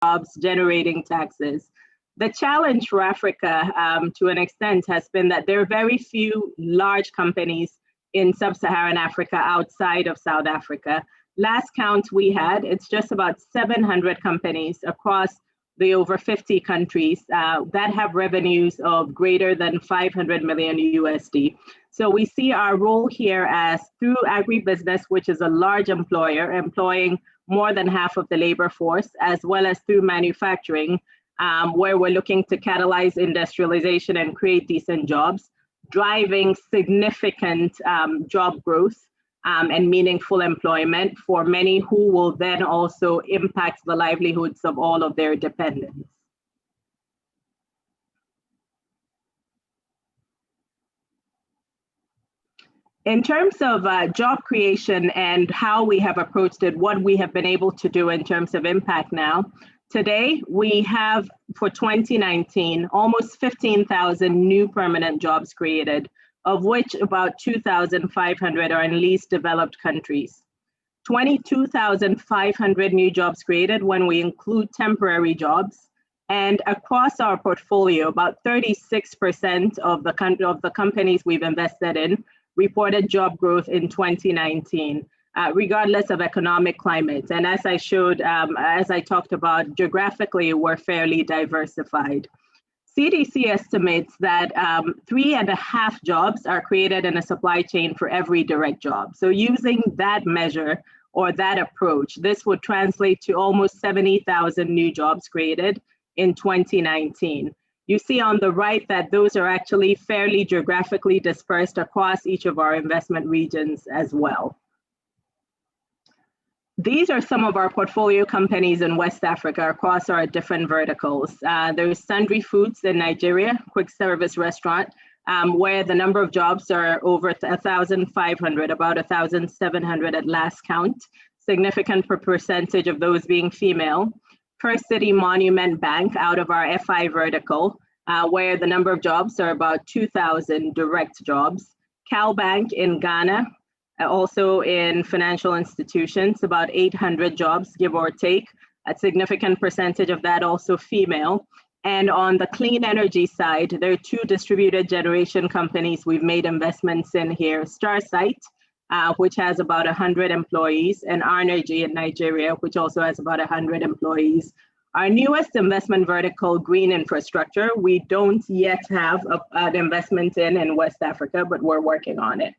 jobs, generating taxes. The challenge for Africa, to an extent, has been that there are very few large companies in sub-Saharan Africa outside of South Africa. Last count we had, it's just about 700 companies across the over 50 countries that have revenues of greater than 500 million USD. So we see our role here as through agribusiness, which is a large employer, employing more than half of the labor force, as well as through manufacturing, where we're looking to catalyze industrialization and create decent jobs, driving significant job growth and meaningful employment for many who will then also impact the livelihoods of all of their dependents. In terms of job creation and how we have approached it, what we have been able to do in terms of impact now, today we have, for 2019, almost 15,000 new permanent jobs created, of which about 2,500 are in least developed countries. 22,500 new jobs created when we include temporary jobs. And across our portfolio, about 36% of the companies we've invested in reported job growth in 2019, regardless of economic climate. And as I showed, as I talked about, geographically, we're fairly diversified. CDC estimates that 3.5 jobs are created in a supply chain for every direct job. So using that measure or that approach, this would translate to almost 70,000 new jobs created in 2019. You see on the right that those are actually fairly geographically dispersed across each of our investment regions as well. These are some of our portfolio companies in West Africa across our different verticals. There's Sundry Foods in Nigeria, quick service restaurant, where the number of jobs are over 1,500, about 1,700 at last count, significant percentage of those being female. First City Monument Bank out of our FI vertical, where the number of jobs are about 2,000 direct jobs. Cal Bank in Ghana, also in financial institutions, about 800 jobs, give or take, a significant percentage of that also female. And on the clean energy side, there are 2 distributed generation companies we've made investments in here, Starsight, which has about 100 employees, and Arnergy in Nigeria, which also has about 100 employees. Our newest investment vertical, green infrastructure, we don't yet have an investment in West Africa, but we're working on it.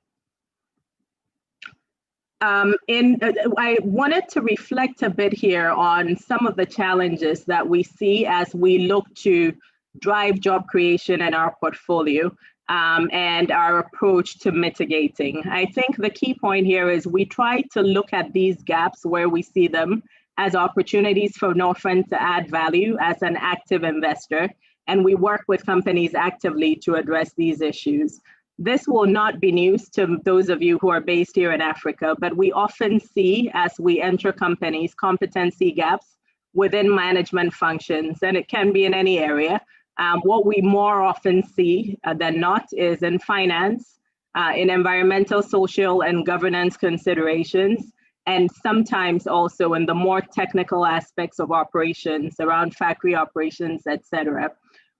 I wanted to reflect a bit here on some of the challenges that we see as we look to drive job creation in our portfolio. And our approach to mitigating. I think the key point here is we try to look at these gaps where we see them as opportunities for Norfund to add value as an active investor, and we work with companies actively to address these issues. This will not be news to those of you who are based here in Africa, but we often see as we enter companies competency gaps within management functions, and it can be in any area. What we more often see than not is in finance, in environmental, social, and governance considerations, and sometimes also in the more technical aspects of operations around factory operations, etc.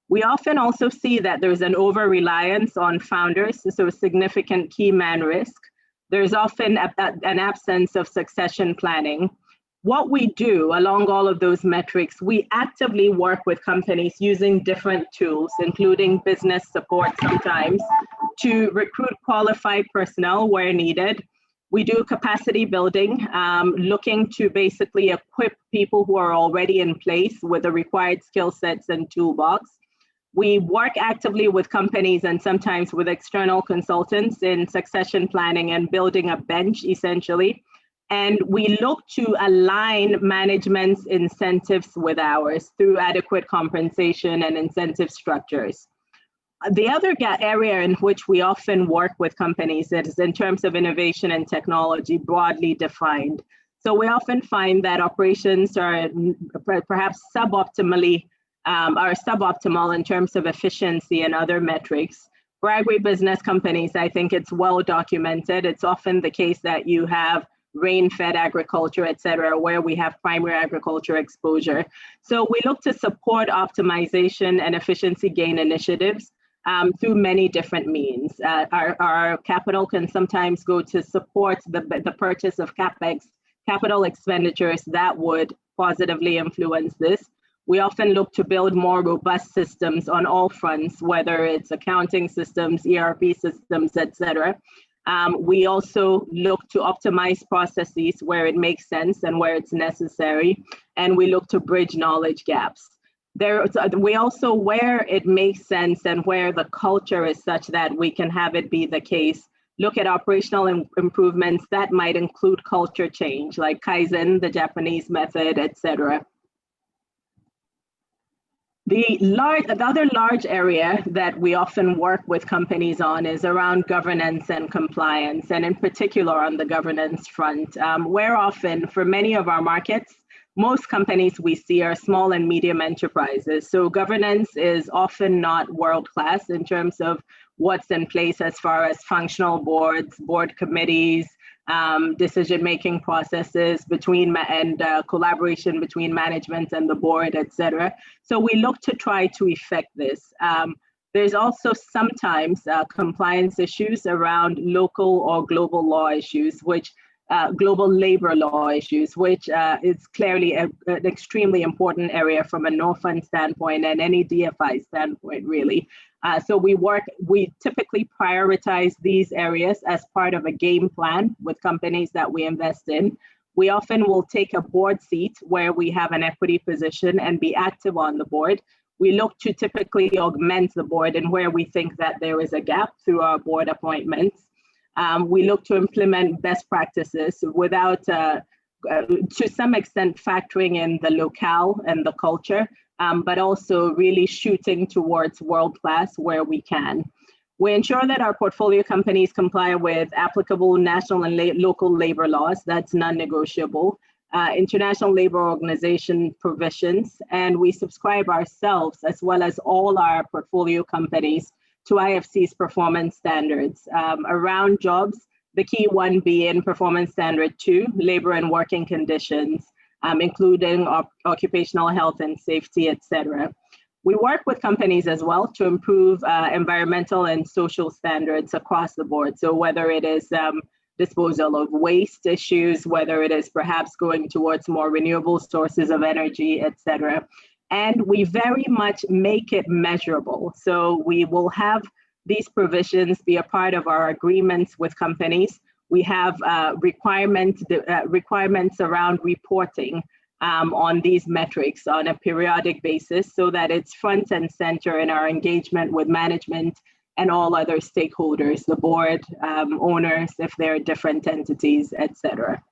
We often also see that there's an over-reliance on founders, so significant key man risk. There's often an absence of succession planning. What we do along all of those metrics, we actively work with companies using different tools, including business support sometimes, to recruit qualified personnel where needed. We do capacity building, looking to basically equip people who are already in place with the required skill sets and toolbox. We work actively with companies and sometimes with external consultants in succession planning and building a bench, essentially. And we look to align management's incentives with ours through adequate compensation and incentive structures. The other area in which we often work with companies is in terms of innovation and technology, broadly defined. So we often find that operations are perhaps suboptimal in terms of efficiency and other metrics. For agribusiness companies, I think it's well documented. It's often the case that you have rain-fed agriculture, et cetera, where we have primary agriculture exposure. So we look to support optimization and efficiency gain initiatives through many different means. Our capital can sometimes go to support the purchase of CapEx, capital expenditures that would positively influence this. We often look to build more robust systems on all fronts, whether it's accounting systems, ERP systems, et cetera. We also look to optimize processes where it makes sense and where it's necessary, and we look to bridge knowledge gaps. We also, where it makes sense and where the culture is such that we can have it be the case, look at operational improvements that might include culture change, like Kaizen, the Japanese method, et cetera. The other large area that we often work with companies on is around governance and compliance, and in particular on the governance front, where often for many of our markets, most companies we see are small and medium enterprises. So governance is often not world-class in terms of what's in place as far as functional boards, board committees, decision-making processes and collaboration between management and the board, et cetera. So we look to try to effect this. There's also sometimes compliance issues around local or global law issues, which global labor law issues, which is clearly an extremely important area from a Norfund standpoint and any DFI standpoint, really. So we typically prioritize these areas as part of a game plan with companies that we invest in. We often will take a board seat where we have an equity position and be active on the board. We look to typically augment the board and where we think that there is a gap through our board appointments. We look to implement best practices without, to some extent, factoring in the locale and the culture, but also really shooting towards world-class where we can. We ensure that our portfolio companies comply with applicable national and local labor laws. That's non-negotiable. International Labor Organization provisions, and we subscribe ourselves as well as all our portfolio companies to IFC's performance standards around jobs, the key one being performance standard 2, labor and working conditions, including occupational health and safety, et cetera. We work with companies as well to improve environmental and social standards across the board. So whether it is disposal of waste issues, whether it is perhaps going towards more renewable sources of energy, et cetera. And we very much make it measurable. So we will have these provisions be a part of our agreements with companies. We have requirements around reporting on these metrics on a periodic basis so that it's front and center in our engagement with management and all other stakeholders, the board, owners, if they're different entities, et cetera.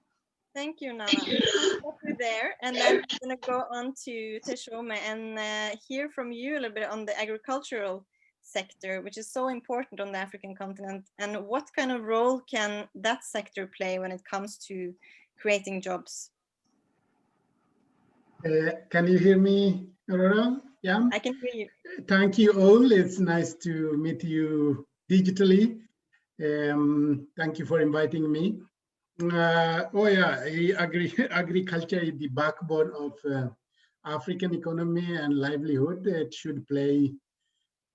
Thank you, Naana. Stop you there, and then I'm going to go on to Teshome and hear from you a little bit on the agricultural sector, which is so important on the African continent, and what kind of role can that sector play when it comes to creating jobs? Can you hear me, Aurora? Yeah, I can hear you. Thank you all. It's nice to meet you digitally. Thank you for inviting me. Agriculture is the backbone of African economy and livelihood. It should play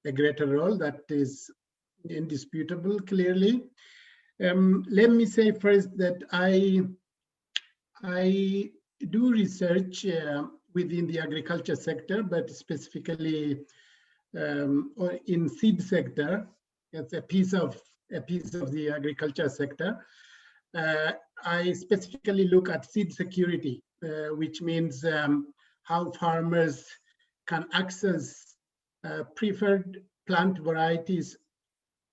a greater role. That is indisputable, clearly. Let me say first that I do research within the agriculture sector, but specifically in seed sector. It's a piece of the agriculture sector. I specifically look at seed security, which means how farmers can access preferred plant varieties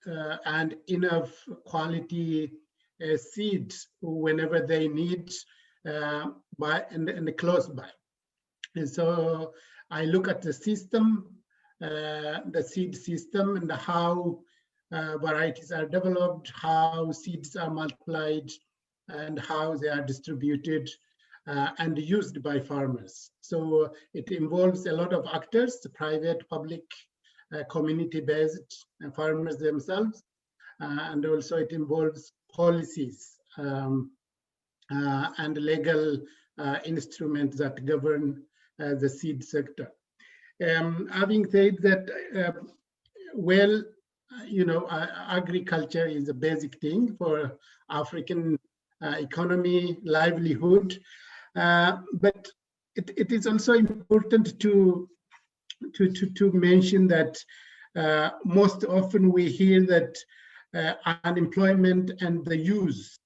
and enough quality seeds whenever they need and close by. And so I look at the system, the seed system, and how varieties are developed, how seeds are multiplied, and how they are distributed and used by farmers. So it involves a lot of actors, private, public, community-based farmers themselves, and also it involves policies and legal instruments that govern the seed sector. Having said that, well, agriculture is a basic thing for African economy, livelihood, but it is also important to mention that most often we hear that unemployment and the youth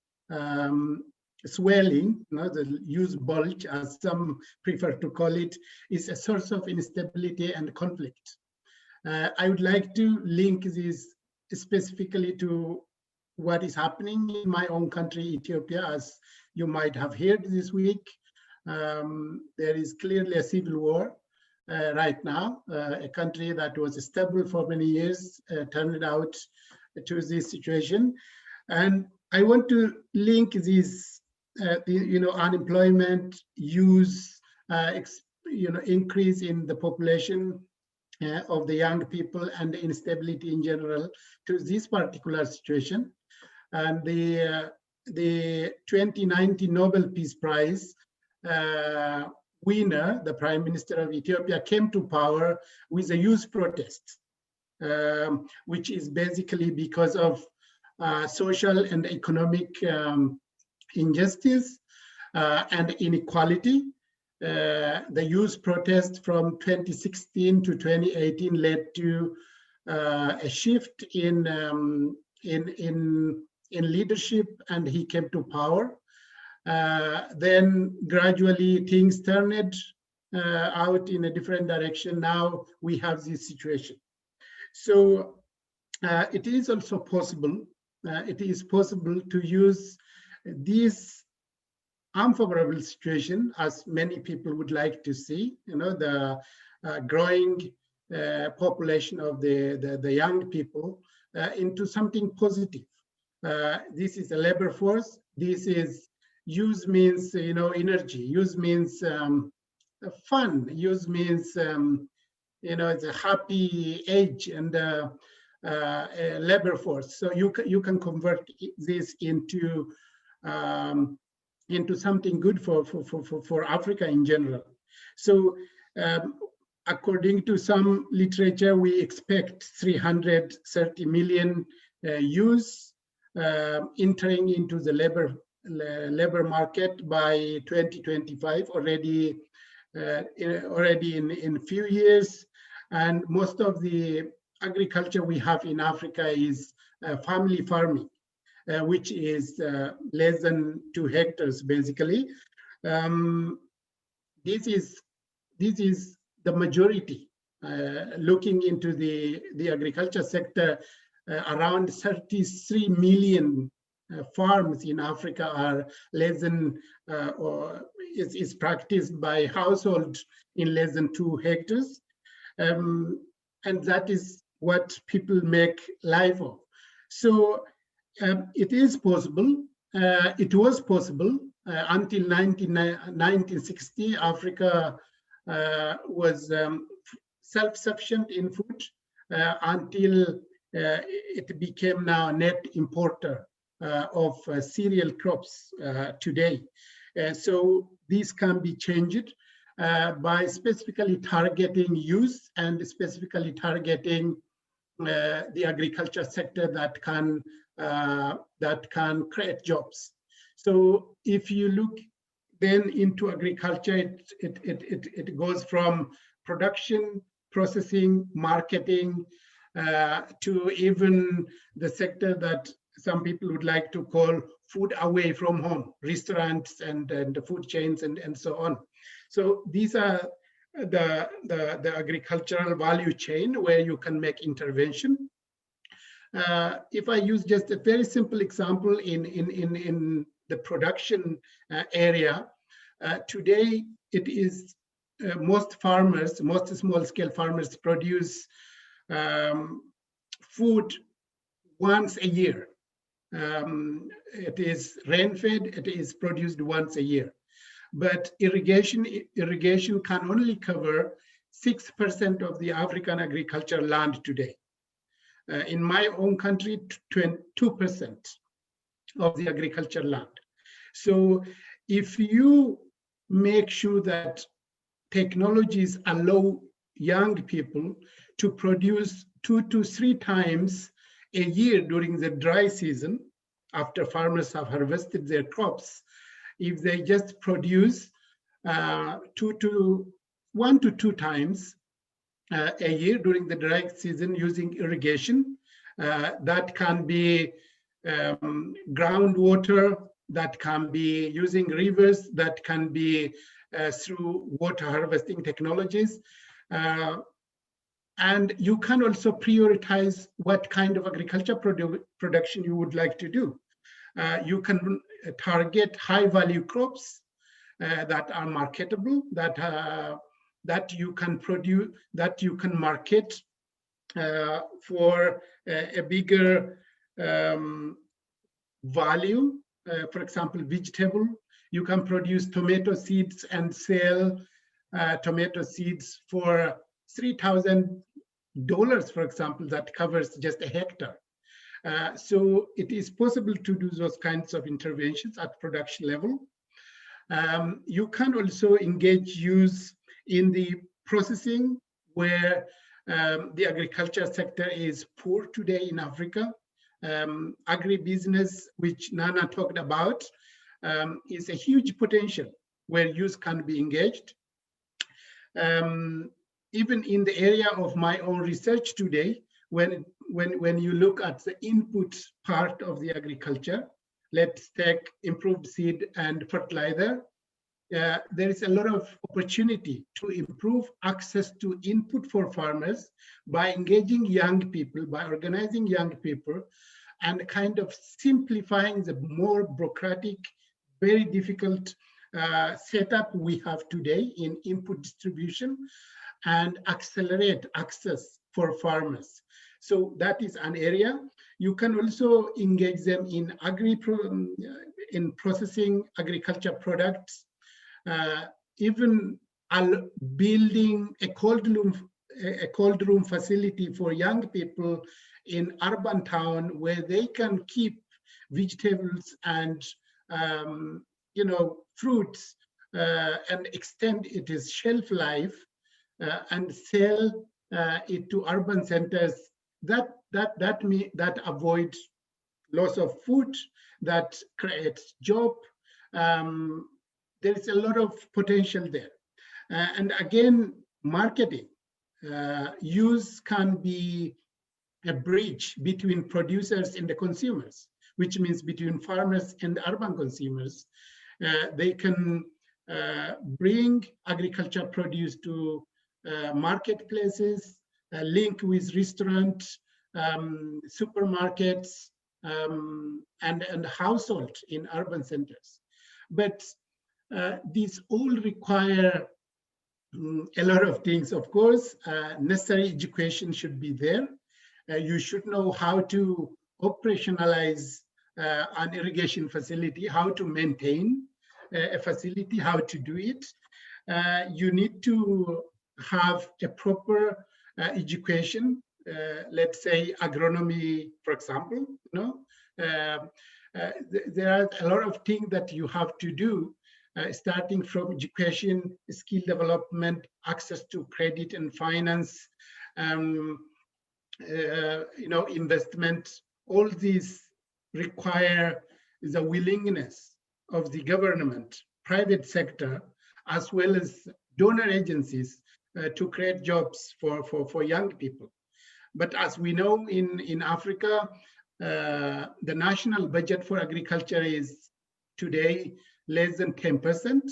swelling, the youth bulge, as some prefer to call it, is a source of instability and conflict. I would like to link this specifically to what is happening in my own country, Ethiopia. As you might have heard this week, there is clearly a civil war right now. A country that was stable for many years turned out to this situation. And I want to link this, unemployment, youth, increase in the population of the young people and the instability in general to this particular situation. And the 2019 Nobel Peace Prize winner, the Prime Minister of Ethiopia, came to power with a youth protest, which is basically because of social and economic injustice and inequality. The youth protest from 2016 to 2018 led to a shift in leadership, and he came to power. Then gradually things turned out in a different direction. Now we have this situation. So it is also possible. It is possible to use this unfavorable situation, as many people would like to see, the growing population of the young people into something positive. This is a labor force. This is youth means, energy. Youth means fun. Youth means, it's a happy age and a labor force. So you can convert this into something good for Africa in general. So according to some literature, we expect 330 million youth entering into the labor market by 2025, already in a few years. And most of the agriculture we have in Africa is family farming, which is less than 2 hectares, basically. This is the majority. Looking into the agriculture sector, around 33 million farms in Africa are less than, or is practiced by household in less than 2 hectares. And that is what people make life of. So it is possible. It was possible until 1960. Africa was self-sufficient in food until it became now a net importer of cereal crops today. So these can be changed by specifically targeting youth and specifically targeting the agriculture sector that can create jobs. So if you look then into agriculture, it goes from production, processing, marketing, to even the sector that some people would like to call food away from home, restaurants and the food chains and so on. So these are the agricultural value chain where you can make intervention. If I use just a very simple example in the production area, today it is most small-scale farmers produce food once a year. It is rain-fed, it is produced once a year. But irrigation can only cover 6% of the African agricultural land today. In my own country, 2% of the agricultural land. So if you make sure that technologies allow young people to produce 2 to 3 times a year during the dry season, after farmers have harvested their crops, if they just produce 1 to 2 times a year during the dry season using irrigation, that can be groundwater, that can be using rivers, that can be through water harvesting technologies. And you can also prioritize what kind of agriculture production you would like to do. You can target high value crops that are marketable, that you can produce, that you can market for a bigger value. For example, vegetable, you can produce tomato seeds and sell tomato seeds for $3,000, for example, that covers just a hectare. So it is possible to do those kinds of interventions at production level. You can also engage youth in the processing, where the agriculture sector is poor today in Africa. Agribusiness, which Naana talked about, is a huge potential where youth can be engaged. Even in the area of my own research today, when you look at the input part of the agriculture, let's take improved seed and fertilizer. There is a lot of opportunity to improve access to input for farmers by engaging young people, by organizing young people, and kind of simplifying the more bureaucratic, very difficult setup we have today in input distribution, and accelerate access for farmers. So that is an area. You can also engage them in processing agriculture products, even building a cold room facility for young people in urban town, where they can keep vegetables and fruits and extend its shelf life and sell it to urban centers. That avoids loss of food, that creates job. There is a lot of potential there. And again, marketing. Youth can be a bridge between producers and the consumers, which means between farmers and urban consumers. They can bring agriculture produce to marketplaces, link with restaurants, supermarkets, and household in urban centers. But these all require a lot of things. Of course, necessary education should be there. You should know how to operationalize an irrigation facility, how to maintain a facility, how to do it. You need to have a proper education, let's say agronomy, for example. There are a lot of things that you have to do, starting from education, skill development, access to credit and finance, investment. All these require the willingness of the government, private sector, as well as donor agencies to create jobs for young people. But as we know, in Africa, the national budget for agriculture is today less than 10%.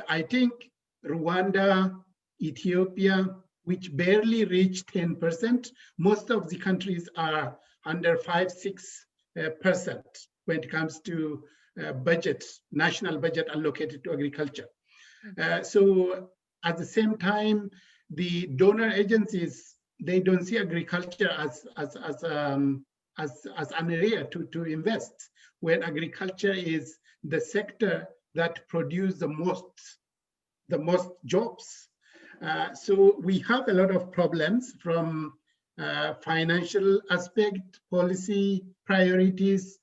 I think Rwanda, Ethiopia, which barely reach 10%, most of the countries are under 5-6% when it comes to national budget allocated to agriculture. So at the same time, the donor agencies, they don't see agriculture as an area to invest, when agriculture is the sector that produces the most jobs. So we have a lot of problems from financial aspect, policy, priorities.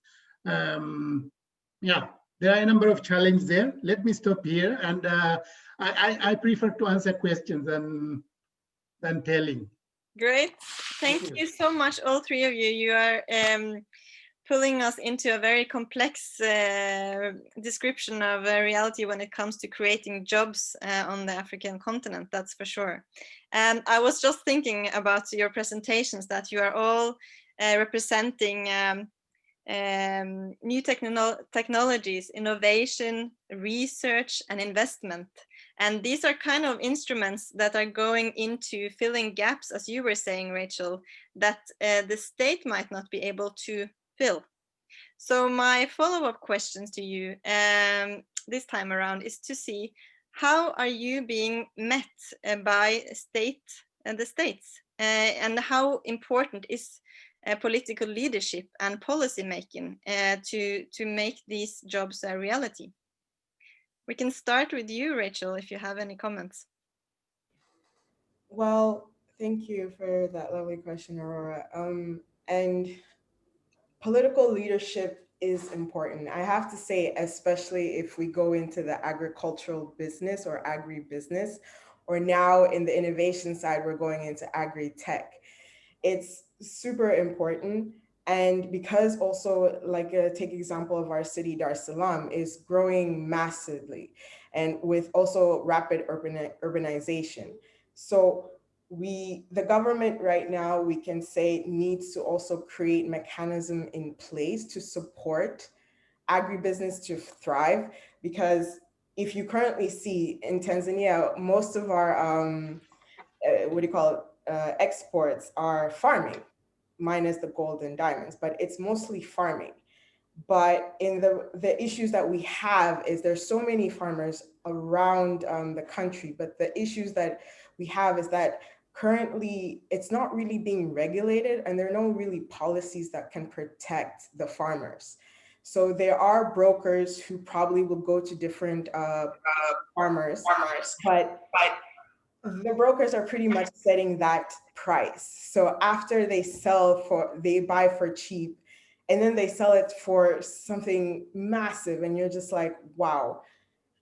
there are a number of challenges there. Let me stop here, and I prefer to answer questions than telling. Great. Thank you so much, all three of you. You are pulling us into a very complex description of reality when it comes to creating jobs on the African continent, that's for sure. And I was just thinking about your presentations that you are all representing new technologies, innovation, research, and investment. And these are kind of instruments that are going into filling gaps, as you were saying, Rachel, that the state might not be able to fill. So my follow-up questions to you this time around is to see how are you being met by the states, and how important is political leadership and policy making to make these jobs a reality? We can start with you, Rachel, if you have any comments. Well, thank you for that lovely question, Aurora. And political leadership is important. I have to say, especially if we go into the agricultural business or agribusiness, or now in the innovation side, we're going into Agritech. It's super important. And because also, like take example of our city, Dar es Salaam is growing massively, and with also rapid urbanization. So the government right now, we can say, needs to also create mechanism in place to support agribusiness to thrive. Because if you currently see in Tanzania, most of our, exports are farming, minus the gold and diamonds, but it's mostly farming. But in the issues that we have is there's so many farmers around the country, but the issues that we have is that currently it's not really being regulated, and there are no really policies that can protect the farmers. So there are brokers who probably will go to different farmers, but the brokers are pretty much setting that price. So after they buy for cheap, and then they sell it for something massive, and you're just like, wow,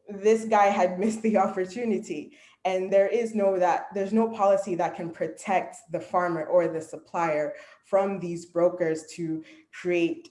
this guy had missed the opportunity. And there's no policy that can protect the farmer or the supplier from these brokers to create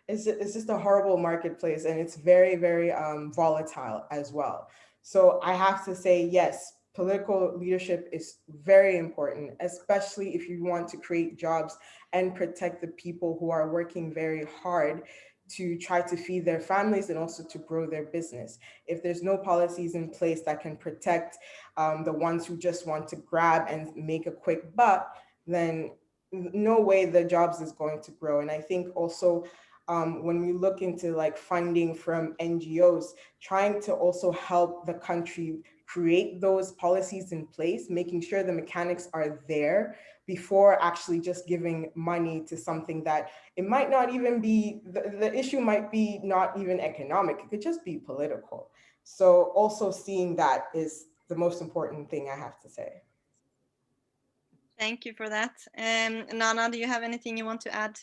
it's just a horrible marketplace, and it's very, very volatile as well. So I have to say, yes, political leadership is very important, especially if you want to create jobs and protect the people who are working very hard to try to feed their families and also to grow their business. If there's no policies in place that can protect the ones who just want to grab and make a quick buck, then no way the jobs is going to grow. And I think also when we look into like funding from NGOs, trying to also help the country create those policies in place, making sure the mechanics are there before actually just giving money to something that it might not even be, the issue might be not even economic, it could just be political. So also seeing that is the most important thing I have to say. Thank you for that. Naana, do you have anything you want to add?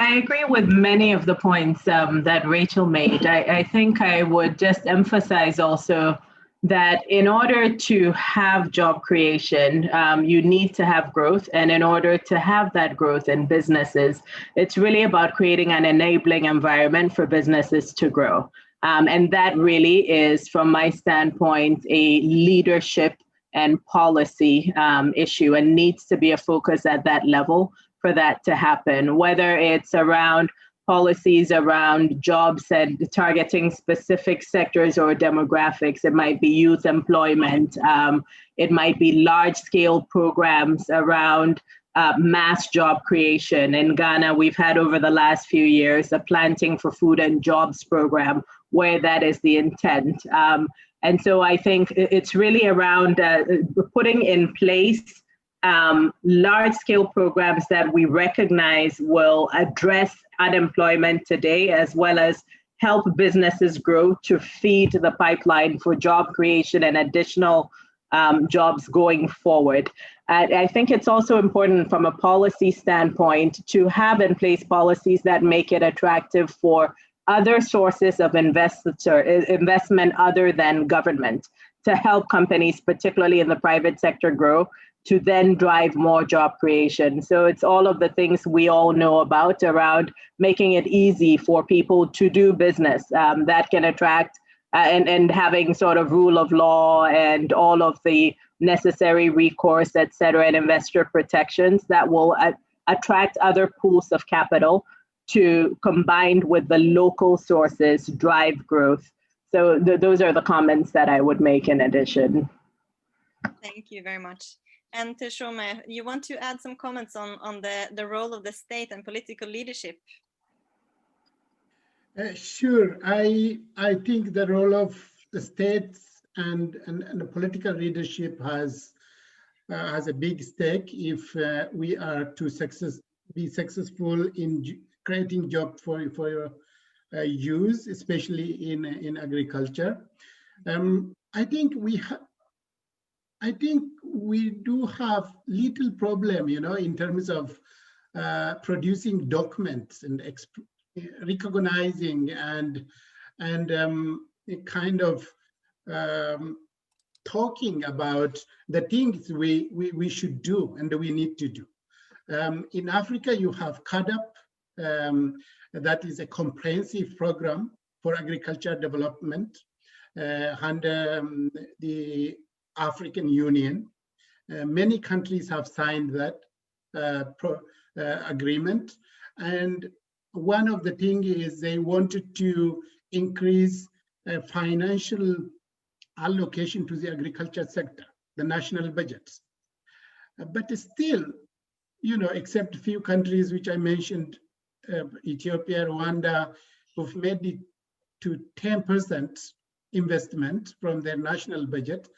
I agree with many of the points that Rachel made. I think I would just emphasize also that in order to have job creation, you need to have growth. And in order to have that growth in businesses, it's really about creating an enabling environment for businesses to grow. And that really is, from my standpoint, a leadership and policy issue, and needs to be a focus at that level for that to happen, whether it's around policies around jobs and targeting specific sectors or demographics. It might be youth employment. It might be large-scale programs around mass job creation. In Ghana, we've had over the last few years a Planting for Food and Jobs program where that is the intent. And so I think it's really around putting in place large-scale programs that we recognize will address unemployment today, as well as help businesses grow to feed the pipeline for job creation and additional jobs going forward. I think it's also important from a policy standpoint to have in place policies that make it attractive for other sources of investment other than government to help companies, particularly in the private sector, grow, to then drive more job creation. So it's all of the things we all know about around making it easy for people to do business that can attract and having sort of rule of law and all of the necessary recourse, et cetera, and investor protections that will attract other pools of capital to, combined with the local sources, drive growth. So those are the comments that I would make in addition. Thank you very much. And Teshome, you want to add some comments on the role of the state and political leadership? Sure. I think the role of the states and the political leadership has a big stake if we are to be successful in creating jobs for youth, especially in agriculture. I think we do have little problem, in terms of producing documents and recognizing and kind of talking about the things we should do and we need to do. In Africa, you have CADAP, that is a comprehensive program for agriculture development under the African Union. Many countries have signed that agreement. And one of the things is they wanted to increase financial allocation to the agriculture sector, the national budgets. But still, except a few countries which I mentioned, Ethiopia, Rwanda, who've made it to 10% investment from their national budget,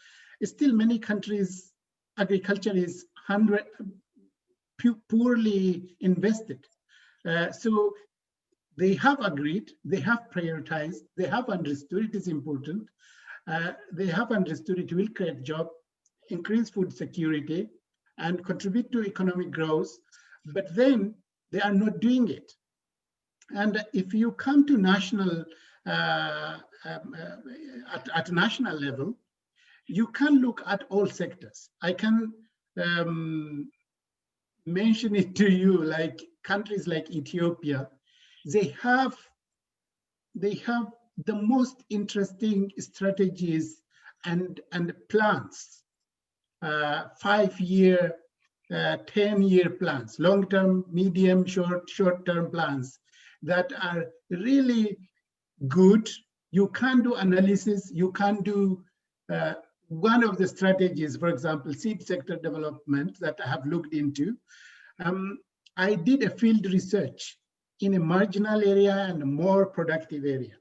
still many countries, agriculture is poorly invested. So they have agreed, they have prioritized, they have understood it is important. They have understood it will create jobs, increase food security, and contribute to economic growth, but then they are not doing it. And if you come to national, at national level, you can look at all sectors. I can mention it to you, like countries like Ethiopia, they have the most interesting strategies and plans, 5-year, 10-year plans, long-term, medium, short-term plans that are really good. You can do analysis, you can do one of the strategies, for example, seed sector development that I have looked into. I did a field research in a marginal area and a more productive area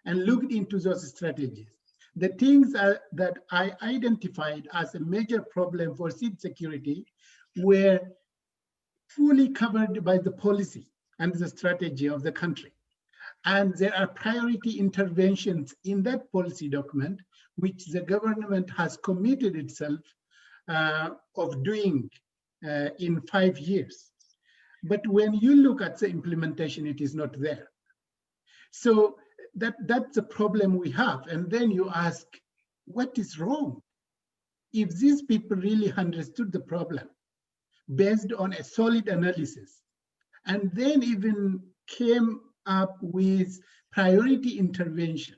and looked into those strategies. The things that I identified as a major problem for seed security were fully covered by the policy and the strategy of the country. And there are priority interventions in that policy document, which the government has committed itself of doing in 5 years. But when you look at the implementation, it is not there. So that's the problem we have. And then you ask, what is wrong? If these people really understood the problem based on a solid analysis, and then even came up with priority interventions,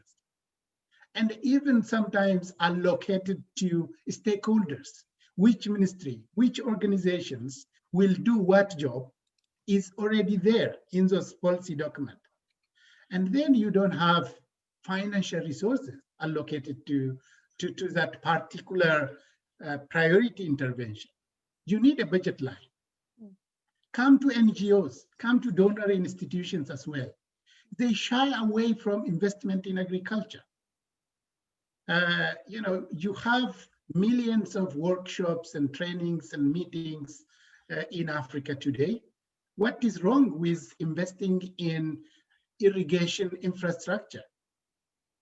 and even sometimes allocated to stakeholders, which ministry, which organizations will do what job, is already there in those policy documents. And then you don't have financial resources allocated to that particular priority intervention. You need a budget line. Come to NGOs, come to donor institutions as well. They shy away from investment in agriculture. You have millions of workshops and trainings and meetings in Africa today. What is wrong with investing in irrigation infrastructure?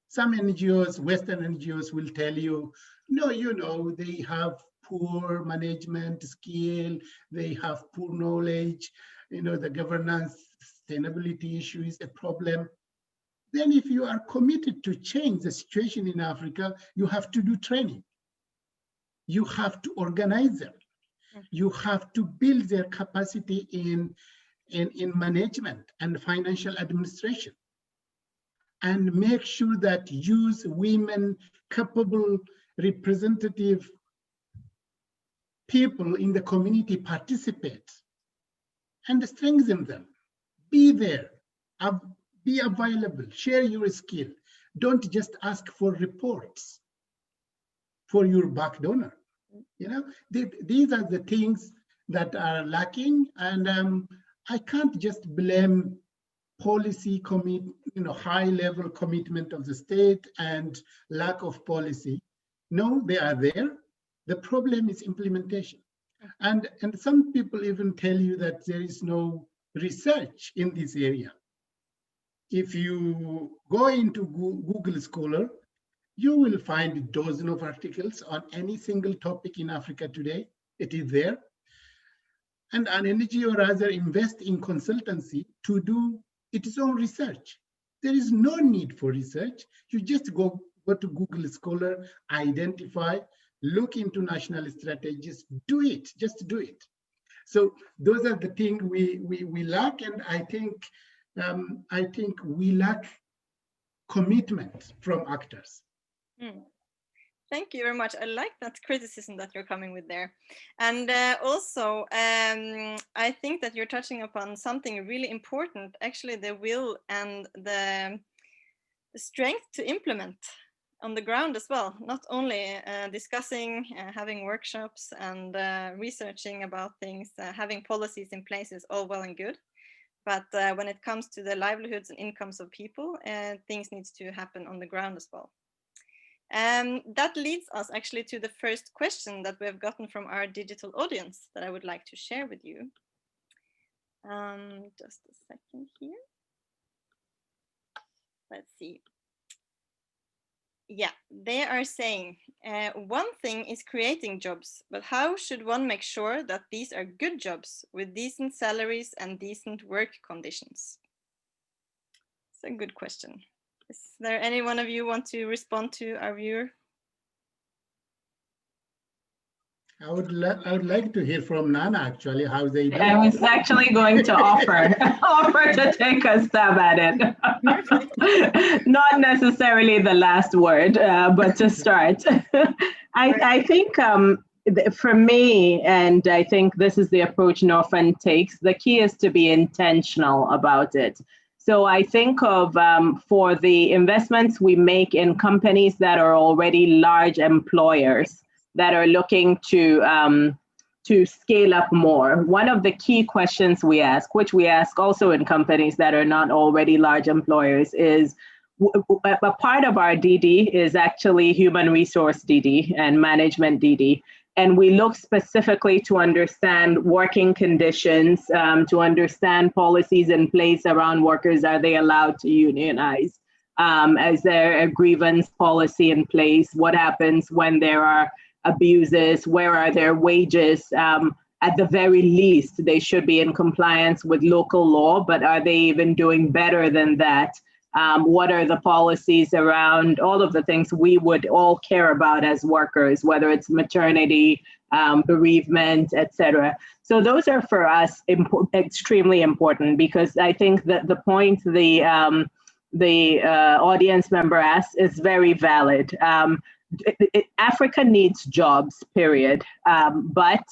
Some NGOs, Western NGOs will tell you, no, they have poor management skill, they have poor knowledge, the governance sustainability issue is a problem. Then if you are committed to change the situation in Africa, you have to do training. You have to organize them. You have to build their capacity in management and financial administration, and make sure that youth, women, capable, representative people in the community participate, and strengthen them. Be there, be available, share your skill. Don't just ask for reports for your back donor. These are the things that are lacking, and I can't just blame policy high-level commitment of the state and lack of policy. No, they are there. The problem is implementation. And some people even tell you that there is no research in this area. If you go into Google Scholar, you will find dozens of articles on any single topic in Africa today. It is there. And an NGO rather invest in consultancy to do its own research. There is no need for research. You just go to Google Scholar, identify, look into national strategies, do it, just do it. So those are the things we lack, and I think we lack commitment from actors. Thank you very much. I like that criticism that you're coming with there. And also, I think that you're touching upon something really important, actually the will and the strength to implement on the ground as well, not only discussing, having workshops and researching about things, having policies in place is all well and good. But when it comes to the livelihoods and incomes of people, things need to happen on the ground as well. That leads us actually to the first question that we have gotten from our digital audience that I would like to share with you. Just a second here. Let's see. Yeah, they are saying, one thing is creating jobs, but how should one make sure that these are good jobs with decent salaries and decent work conditions? It's a good question. Is there any one of you want to respond to our viewer? I would like to hear from Naana actually how they do. I was actually going to offer to take a stab at it. Not necessarily the last word, but to start. I think for me, and I think this is the approach Norfund takes, the key is to be intentional about it. So I think of for the investments we make in companies that are already large employers that are looking to scale up more. One of the key questions we ask, which we ask also in companies that are not already large employers, is a part of our DD is actually human resource DD and management DD. And we look specifically to understand working conditions, to understand policies in place around workers. Are they allowed to unionize? Is there a grievance policy in place? What happens when there are abuses? Where are their wages? At the very least, they should be in compliance with local law, but are they even doing better than that? What are the policies around all of the things we would all care about as workers, whether it's maternity, bereavement, etc. So those are for us extremely important, because I think that the point the audience member asked is very valid. Africa needs jobs, period. But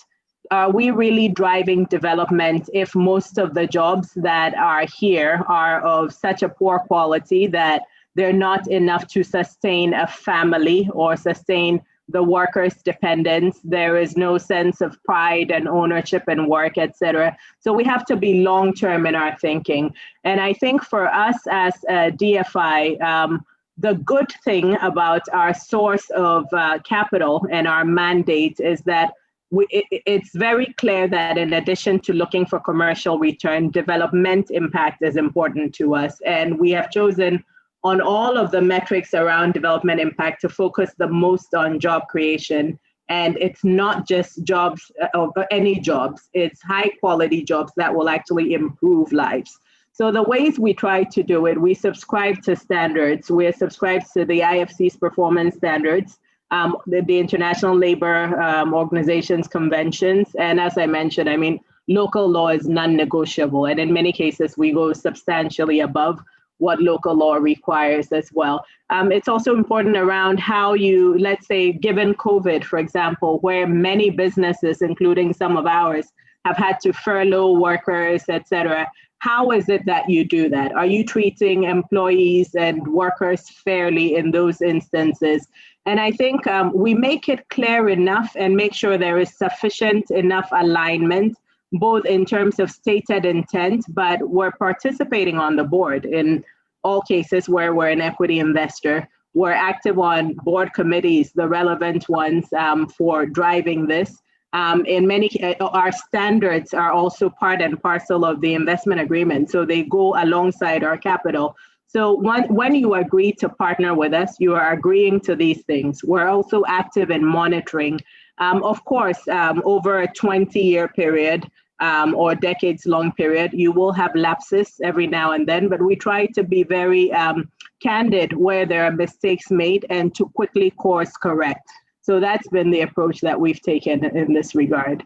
are we really driving development if most of the jobs that are here are of such a poor quality that they're not enough to sustain a family or sustain the workers' dependents? There is no sense of pride and ownership in work, etc. So we have to be long-term in our thinking. And I think for us as a DFI, the good thing about our source of capital and our mandate is that it's very clear that in addition to looking for commercial return, development impact is important to us. And we have chosen on all of the metrics around development impact to focus the most on job creation And it's not just jobs or any jobs, it's high quality jobs that will actually improve lives. So the ways we try to do it, we subscribe to standards. We're subscribed to the IFC's performance standards, the International Labor Organization's conventions. And as I mentioned, I mean, local law is non-negotiable. And in many cases, we go substantially above what local law requires as well. It's also important around how you, let's say, given COVID, for example, where many businesses, including some of ours, have had to furlough workers, et cetera. How is it that you do that? Are you treating employees and workers fairly in those instances? And I think we make it clear enough and make sure there is sufficient enough alignment, both in terms of stated intent, but we're participating on the board in all cases where we're an equity investor. We're active on board committees, the relevant ones for driving this. In many, our standards are also part and parcel of the investment agreement, so they go alongside our capital. So when you agree to partner with us, you are agreeing to these things. We're also active in monitoring. Of course, over a 20-year period or decades-long period, you will have lapses every now and then, but we try to be very candid where there are mistakes made and to quickly course correct. So that's been the approach that we've taken in this regard.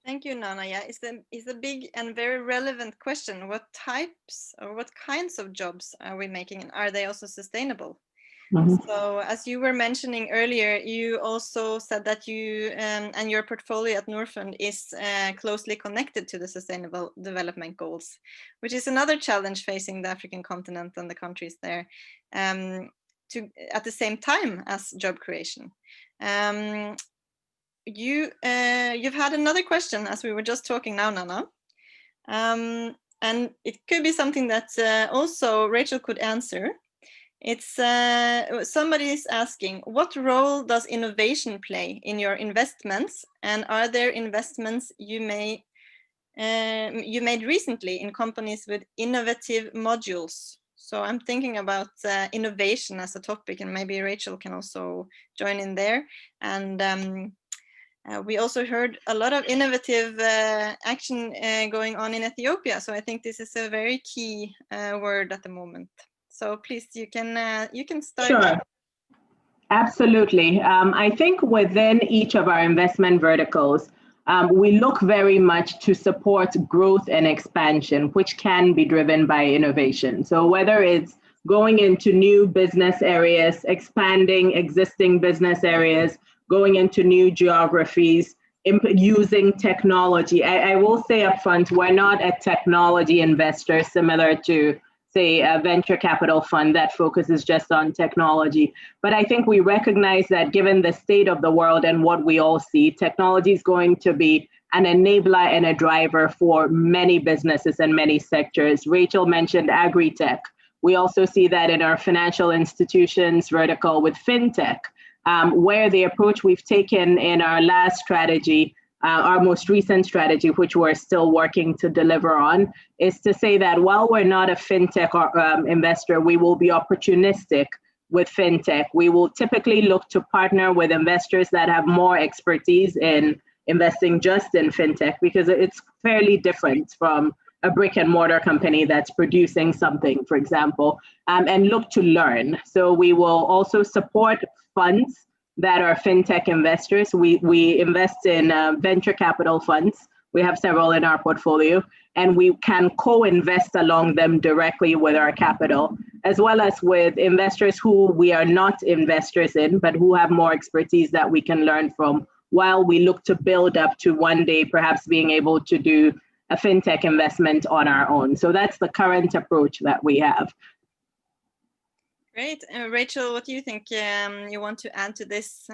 Thank you, Naana. Yeah, it's a big and very relevant question. What types or what kinds of jobs are we making, and are they also sustainable? Mm-hmm. So as you were mentioning earlier, you also said that you and your portfolio at Norfund is closely connected to the Sustainable Development Goals, which is another challenge facing the African continent and the countries there. At the same time as job creation. You've had another question as we were just talking now, Naana. And it could be something that also Rachel could answer. It's somebody is asking, what role does innovation play in your investments? And are there investments you made recently in companies with innovative modules? So I'm thinking about innovation as a topic, and maybe Rachel can also join in there. And we also heard a lot of innovative action going on in Ethiopia. So I think this is a very key word at the moment. So please, you can start. Sure. Absolutely. I think within each of our investment verticals, we look very much to support growth and expansion, which can be driven by innovation. So whether it's going into new business areas, expanding existing business areas, going into new geographies, using technology. I will say upfront, we're not a technology investor similar to, say, a venture capital fund that focuses just on technology. But I think we recognize that given the state of the world and what we all see, technology is going to be an enabler and a driver for many businesses and many sectors. Rachel mentioned Agritech. We also see that in our financial institutions vertical with FinTech, where the approach we've taken in our last strategy, our most recent strategy, which we're still working to deliver on, is to say that while we're not a fintech investor, we will be opportunistic with fintech. We will typically look to partner with investors that have more expertise in investing just in fintech, because it's fairly different from a brick and mortar company that's producing something, for example, and look to learn. So we will also support funds that are fintech investors. We invest in venture capital funds. We have several in our portfolio, and we can co-invest along them directly with our capital, as well as with investors who we are not investors in, but who have more expertise that we can learn from, while we look to build up to one day perhaps being able to do a fintech investment on our own. So that's the current approach that we have. Great. Rachel, what do you think you want to add to this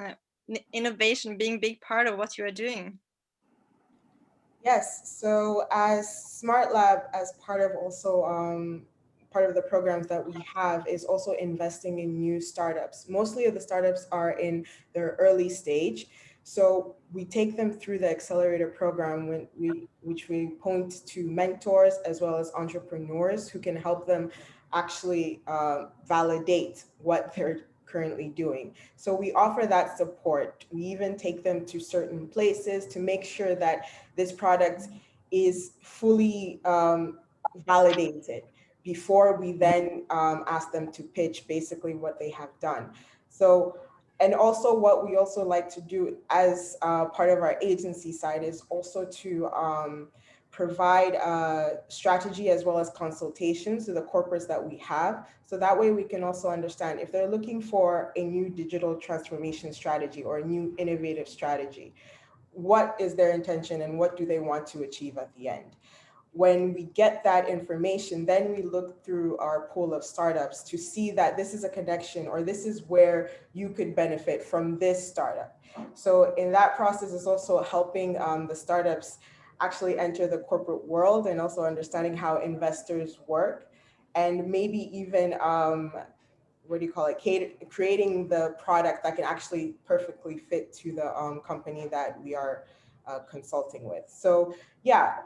innovation being a big part of what you are doing? Yes, so as Smart Lab, as part of also part of the programs that we have, is also investing in new startups. Mostly of the startups are in their early stage. So we take them through the accelerator program, which we point to mentors as well as entrepreneurs who can help them actually validate what they're currently doing. So we offer that support. We even take them to certain places to make sure that this product is fully validated before we then ask them to pitch basically what they have done. So, and also what we also like to do as part of our agency side is also to provide strategy as well as consultations to the corporates that we have. So that way we can also understand if they're looking for a new digital transformation strategy or a new innovative strategy, what is their intention and what do they want to achieve at the end. When we get that information, then we look through our pool of startups to see that this is a connection or this is where you could benefit from this startup. So in that process is also helping the startups actually enter the corporate world and also understanding how investors work and maybe even creating the product that can actually perfectly fit to the company that we are consulting with. So yeah,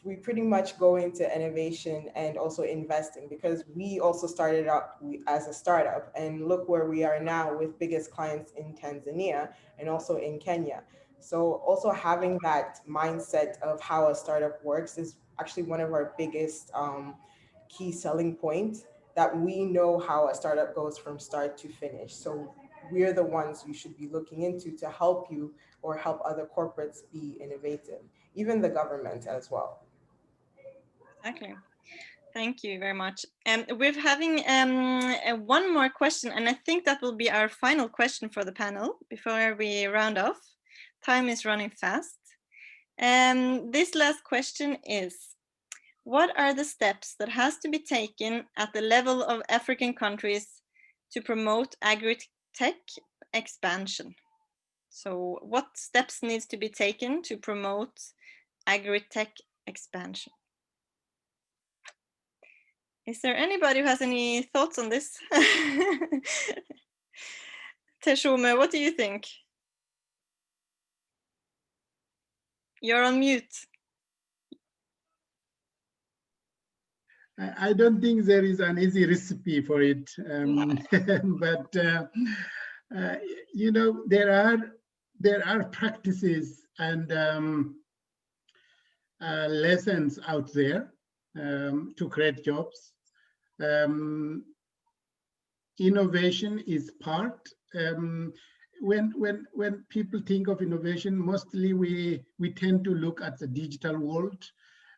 we pretty much go into innovation and also investing because we also started out as a startup and look where we are now with biggest clients in Tanzania and also in Kenya. So also having that mindset of how a startup works is actually one of our biggest key selling points, that we know how a startup goes from start to finish. So we're the ones you should be looking into to help you or help other corporates be innovative, even the government as well. Exactly. Thank you very much. We're having one more question, and I think that will be our final question for the panel before we round off. Time is running fast. This last question is, what are the steps that has to be taken at the level of African countries to promote Agritech expansion? So what steps needs to be taken to promote Agritech expansion? Is there anybody who has any thoughts on this? Teshome, what do you think? You're on mute. I don't think there is an easy recipe for it, but you know, there are practices and lessons out there to create jobs. Innovation is part. When people think of innovation, mostly we tend to look at the digital world,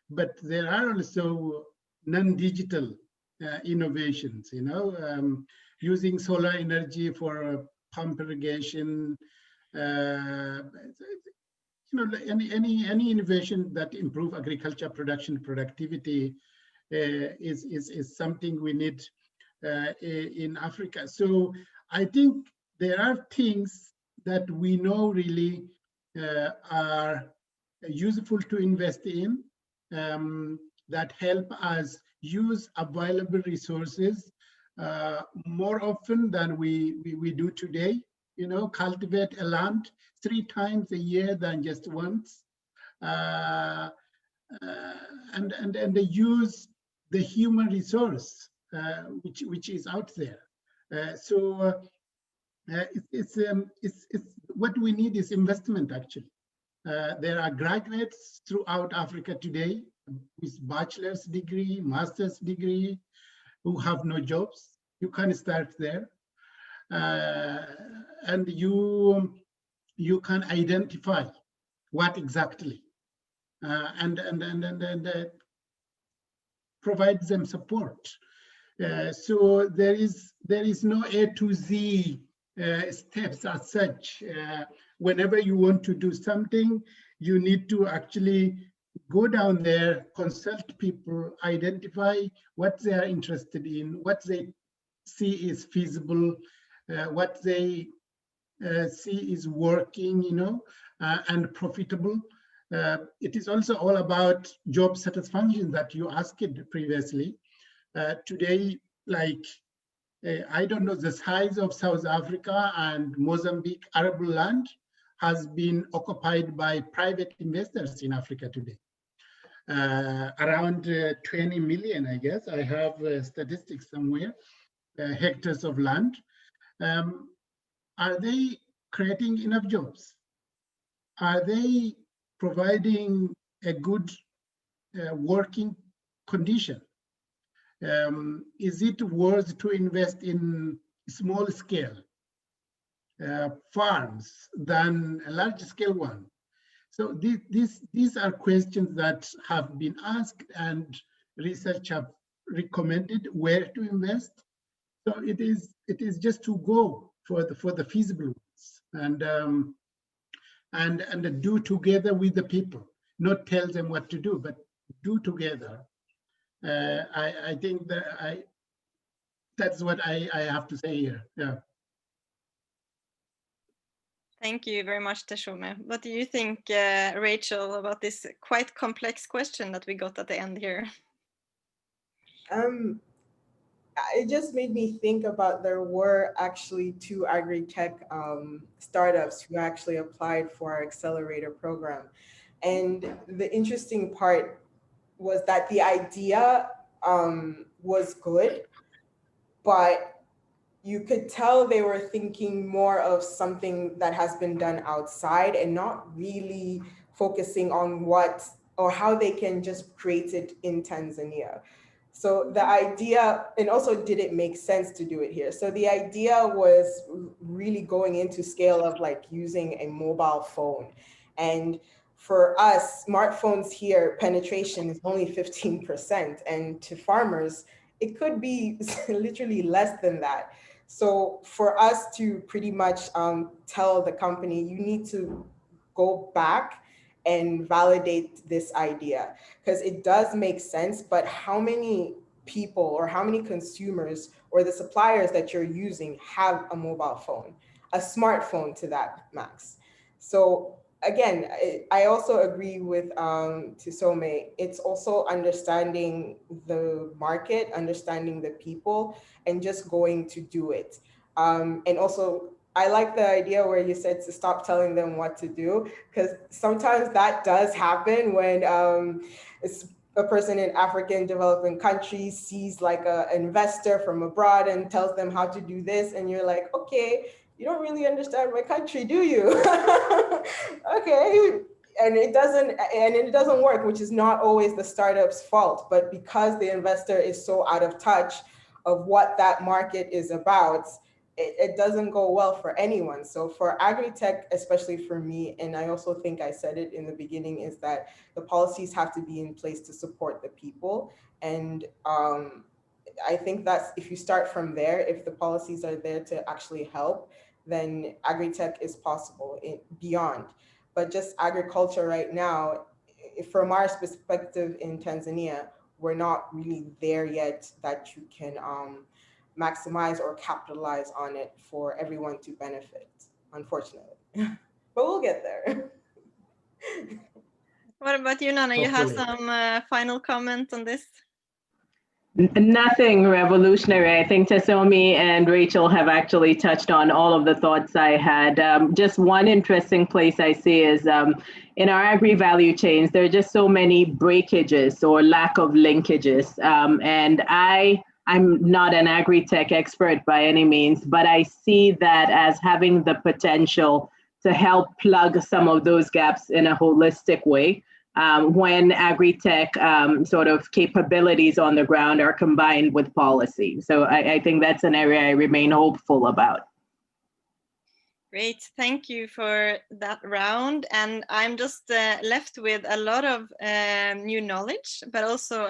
but there are also non-digital innovations, you know, using solar energy for pump irrigation, you know, any innovation that improve agriculture production productivity is something we need in Africa. So I think there are things that we know really are useful to invest in, that help us use available resources more often than we do today. You know, cultivate a land 3 times a year than just once, and they use the human resource which is out there. So it's what we need is investment, actually. There are graduates throughout Africa today with bachelor's degree, master's degree, who have no jobs. You can start there. And you can identify what exactly, and provide them support. So there is no A to Z steps as such. Whenever you want to do something, you need to actually go down there, consult people, identify what they are interested in, what they see is feasible, what they see is working, you know, and profitable. It is also all about job satisfaction that you asked previously. Today, like, I don't know, the size of South Africa and Mozambique arable land has been occupied by private investors in Africa today. Around 20 million, I guess. I have statistics somewhere, hectares of land. Are they creating enough jobs? Are they providing a good working condition? Is it worth to invest in small scale farms than a large scale one? So these are questions that have been asked, and research have recommended where to invest. So it is just to go for the feasible ones and do together with the people, not tell them what to do, but do together. I think that that's what I have to say here. Yeah. Thank you very much, Teshome. What do you think, Rachel, about this quite complex question that we got at the end here? It just made me think about, there were actually 2 Agritech startups who actually applied for our accelerator program. And the interesting part was that the idea was good, but you could tell they were thinking more of something that has been done outside and not really focusing on what or how they can just create it in Tanzania. So the idea, and also did it make sense to do it here? So the idea was really going into scale of like using a mobile phone. And for us, smartphones here, penetration is only 15%. And to farmers, it could be literally less than that. So for us to pretty much tell the company, you need to go back and validate this idea, because it does make sense, but how many people or how many consumers or the suppliers that you're using have a mobile phone, a smartphone to that max? So again, I also agree with Teshome. It's also understanding the market, understanding the people, and just going to do it. And also, I like the idea where you said to stop telling them what to do, because sometimes that does happen when it's a person in African developing countries sees like an investor from abroad and tells them how to do this. And you're like, okay, you don't really understand my country, do you? Okay. And it doesn't work, which is not always the startup's fault, but because the investor is so out of touch of what that market is about, it doesn't go well for anyone. So for Agritech, especially for me, and I also think I said it in the beginning, is that the policies have to be in place to support the people. And I think that's, if you start from there, if the policies are there to actually help, then Agritech is possible beyond. But just agriculture right now, from our perspective in Tanzania, we're not really there yet that you can maximize or capitalize on it for everyone to benefit, unfortunately. But we'll get there. What about you, Naana? You have some final comment on this? Nothing revolutionary. I think Teshome and Rachel have actually touched on all of the thoughts I had. Just one interesting place I see is in our agri-value chains, there are just so many breakages or lack of linkages. And I'm not an agri-tech expert by any means, but I see that as having the potential to help plug some of those gaps in a holistic way. When agri-tech sort of capabilities on the ground are combined with policy. So I think that's an area I remain hopeful about. Great, thank you for that round. And I'm just left with a lot of new knowledge, but also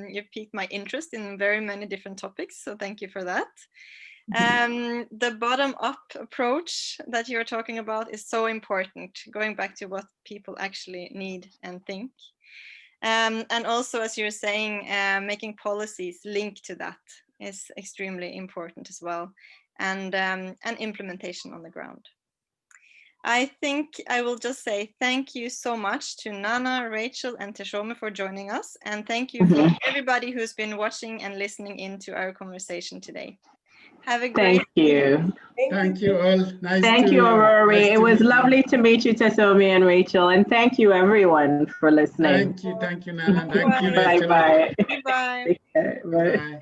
you've piqued my interest in very many different topics. So thank you for that. The bottom-up approach that you're talking about is so important, going back to what people actually need and think. And also, as you're saying, making policies linked to that is extremely important as well, and implementation on the ground. I think I will just say thank you so much to Naana, Rachel, and Teshome for joining us. And thank you for everybody who's been watching and listening into our conversation today. Have a great day. Thank you all. Thank you, Aurora. It was lovely to meet you, Teshome and Rachel. And thank you, everyone, for listening. Thank you, Naana. Thank you, Rachel. Bye-bye. Bye. Bye.